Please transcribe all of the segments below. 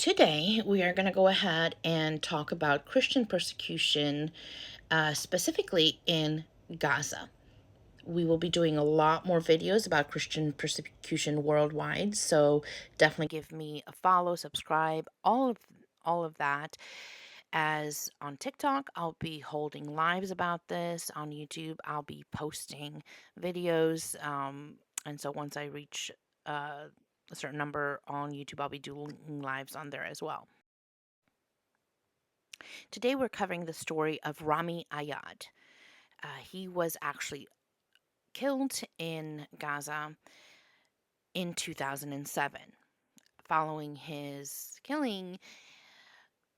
Today, we are going to go ahead and talk about Christian persecution, specifically in Gaza. We will be doing a lot more videos about Christian persecution worldwide, so definitely give me a follow, subscribe, all of that. As on TikTok, I'll be holding lives about this. On YouTube, I'll be posting videos. And so once I reach uh, a certain number on YouTube, I'll be doing lives on there as well. Today, we're covering the story of Rami Ayad. He was actually killed in Gaza in 2007. Following his killing,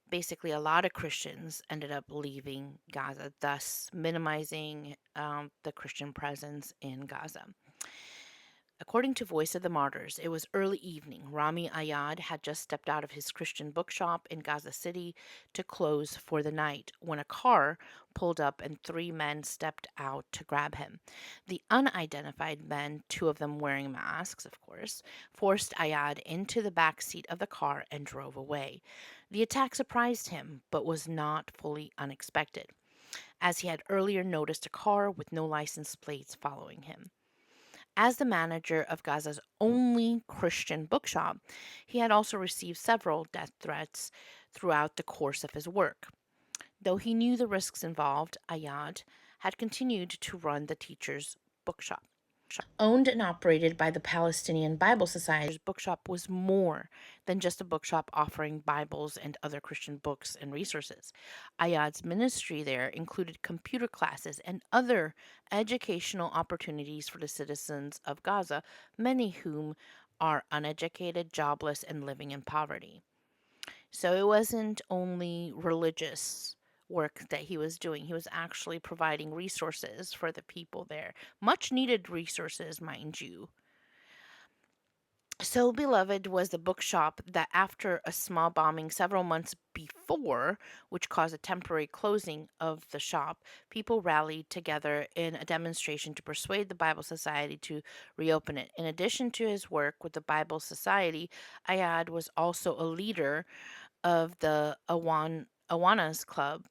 basically a lot of Christians ended up leaving Gaza, thus minimizing the Christian presence in Gaza. According to Voice of the Martyrs, it was early evening. Rami Ayad had just stepped out of his Christian bookshop in Gaza City to close for the night when a car pulled up and three men stepped out to grab him. The unidentified men, two of them wearing masks, of course, forced Ayad into the back seat of the car and drove away. The attack surprised him, but was not fully unexpected, as he had earlier noticed a car with no license plates following him. As the manager of Gaza's only Christian bookshop, he had also received several death threats throughout the course of his work. Though he knew the risks involved, Ayad had continued to run the teacher's bookshop. Owned and operated by the Palestinian Bible Society, bookshop was more than just a bookshop offering Bibles and other Christian books and resources. Ayad's ministry there included computer classes and other educational opportunities for the citizens of Gaza, many whom are uneducated, jobless, and living in poverty. So it wasn't only religious work that he was doing, he was actually providing resources for the people there. Much needed resources, mind you. So Beloved was the bookshop that, after a small bombing several months before, which caused a temporary closing of the shop, people rallied together in a demonstration to persuade the Bible Society to reopen it. In addition to his work with the Bible Society, Ayad was also a leader of the Awanas Club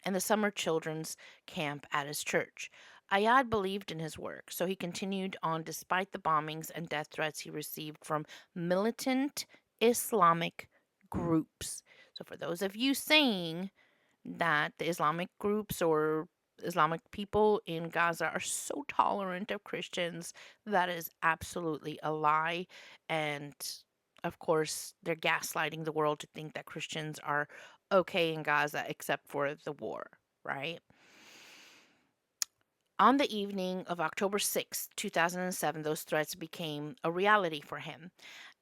and the summer children's camp at his church. Ayad believed in his work, so he continued on despite the bombings and death threats he received from militant Islamic groups. So, for those of you saying that the Islamic groups or Islamic people in Gaza are so tolerant of Christians, that is absolutely a lie. And of course, they're gaslighting the world to think that Christians are okay in Gaza except for the war, right? On the evening of October 6, 2007, those threats became a reality for him.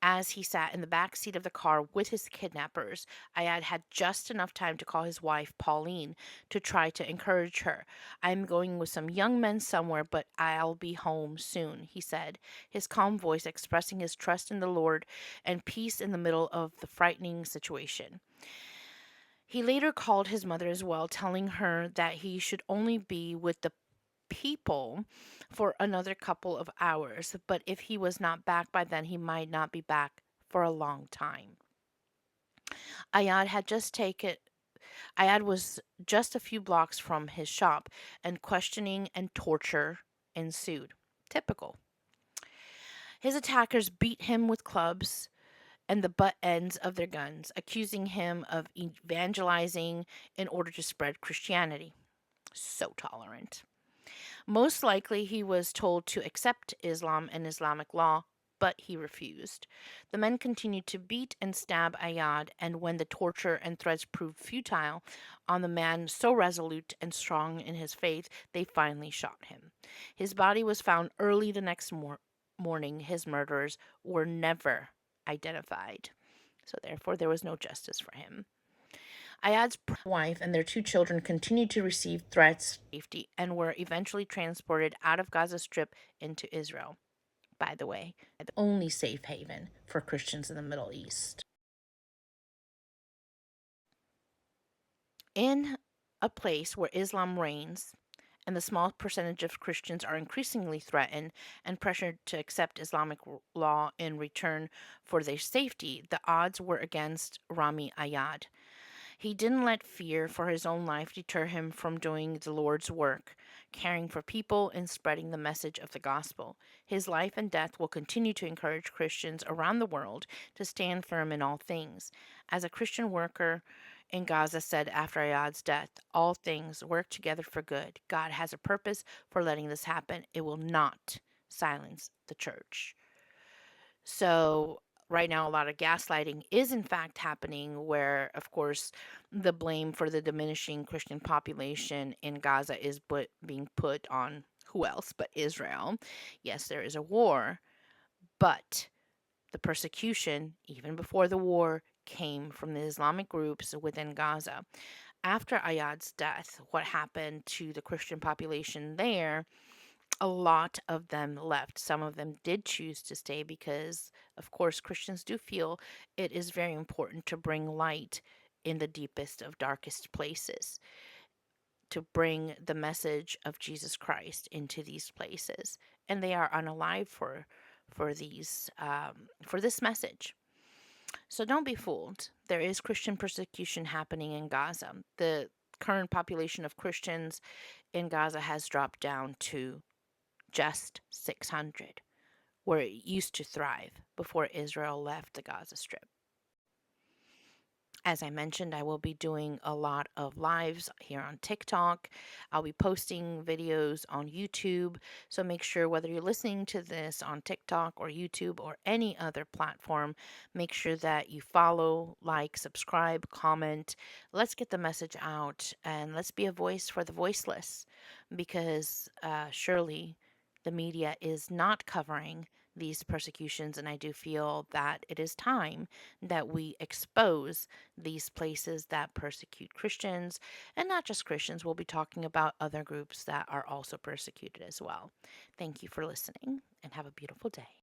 As he sat in the back seat of the car with his kidnappers, Ayad had just enough time to call his wife, Pauline, to try to encourage her. "I'm going with some young men somewhere, but I'll be home soon," he said, his calm voice expressing his trust in the Lord and peace in the middle of the frightening situation. He later called his mother as well, telling her that he should only be with the people for another couple of hours, but if he was not back by then, he might not be back for a long time. Ayad had just taken Ayad was just a few blocks from his shop, and questioning and torture ensued. Typical. His attackers beat him with clubs and the butt ends of their guns, accusing him of evangelizing in order to spread Christianity. So tolerant. Most likely, he was told to accept Islam and Islamic law, but he refused. The men continued to beat and stab Ayad, and when the torture and threats proved futile on the man so resolute and strong in his faith, they finally shot him. His body was found early the next morning. His murderers were never identified, so therefore there was no justice for him. Ayad's wife and their two children continued to receive threats of safety and were eventually transported out of Gaza Strip into Israel. By the way, the only safe haven for Christians in the Middle East. In a place where Islam reigns and the small percentage of Christians are increasingly threatened and pressured to accept Islamic law in return for their safety, the odds were against Rami Ayad. He didn't let fear for his own life deter him from doing the Lord's work, caring for people and spreading the message of the gospel. His life and death will continue to encourage Christians around the world to stand firm in all things. As a Christian worker in Gaza said after Ayad's death, all things work together for good. God has a purpose for letting this happen. It will not silence the church. So, right now, a lot of gaslighting is in fact happening, where, of course, the blame for the diminishing Christian population in Gaza is being put on who else but Israel. Yes, there is a war, but the persecution, even before the war, came from the Islamic groups within Gaza. After Ayad's death, what happened to the Christian population there, a lot of them left. Some of them did choose to stay because, of course, Christians do feel it is very important to bring light in the deepest of darkest places, to bring the message of Jesus Christ into these places, and they are unalive for this message. So don't be fooled. There is Christian persecution happening in Gaza. The current population of Christians in Gaza has dropped down to just 600, where it used to thrive before Israel left the Gaza Strip. As I mentioned, I will be doing a lot of lives here on TikTok. I'll be posting videos on YouTube. So make sure, whether you're listening to this on TikTok or YouTube or any other platform, make sure that you follow, like, subscribe, comment. Let's get the message out and let's be a voice for the voiceless, because surely the media is not covering these persecutions, and I do feel that it is time that we expose these places that persecute Christians, and not just Christians. We'll be talking about other groups that are also persecuted as well. Thank you for listening, and have a beautiful day.